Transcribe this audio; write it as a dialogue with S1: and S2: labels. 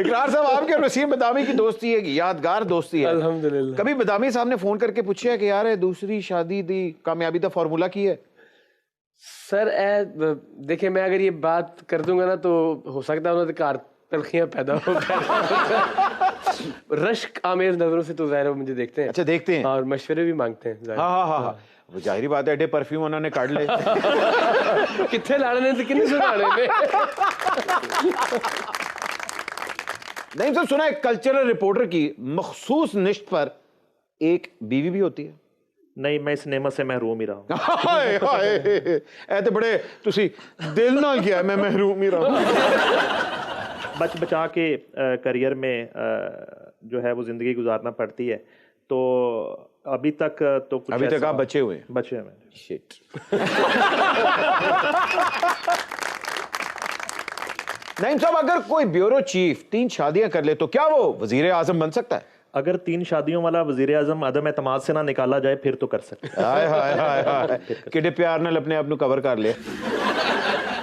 S1: اقرار صاحب آپ کے اور وسیم بدامی کی دوستی ایک یادگار دوستی ہے
S2: الحمدللہ.
S1: کبھی بدامی صاحب نے فون کر کے پوچھا کہ یار دوسری شادی دی کامیابی دا فارمولا کی ہے؟
S2: سر دیکھیں میں اگر یہ بات کر دوں گا نا تو ہو سکتا ہے انہوں نے کار تلخیاں پیدا ہو رشک آمیز نظروں سے تو ظاہر ہے مجھے دیکھتے ہیں.
S1: اچھا دیکھتے ہیں
S2: اور مشورے بھی مانگتے ہیں.
S1: ہاں ہاں ہاں وہ ظاہری بات ہے ایڈے پرفیوم انہوں نے کاٹ لے
S2: کتنے لاڑنے سے کتنے سنانے میں.
S1: نہیں سب سنا ہے کلچرل رپورٹر کی مخصوص نشت پر ایک بیوی بھی ہوتی ہے.
S3: نہیں میں اس نعمت سے محروم ہی رہا ہوں.
S1: ہائے ہائے اے تے بڑے تسی دل نہ کیا میں محروم ہی رہا
S3: بچ بچا کے کریئر میں جو ہے وہ زندگی گزارنا پڑتی ہے. تو ابھی تک تو کچھ
S1: ابھی تک آپ بچے ہوئے ہیں.
S3: بچے ہیں.
S1: شٹ نعیم صاحب اگر کوئی بیورو چیف 3 شادیاں کر لے تو کیا وہ وزیر اعظم بن سکتا ہے؟
S3: اگر 3 شادیوں والا وزیر اعظم عدم اعتماد سے نہ نکالا جائے پھر تو کر سکتے.
S1: ہائے ہائے ہائے ہائے کڈے پیار نال اپنے آپ نو کور کر لیا.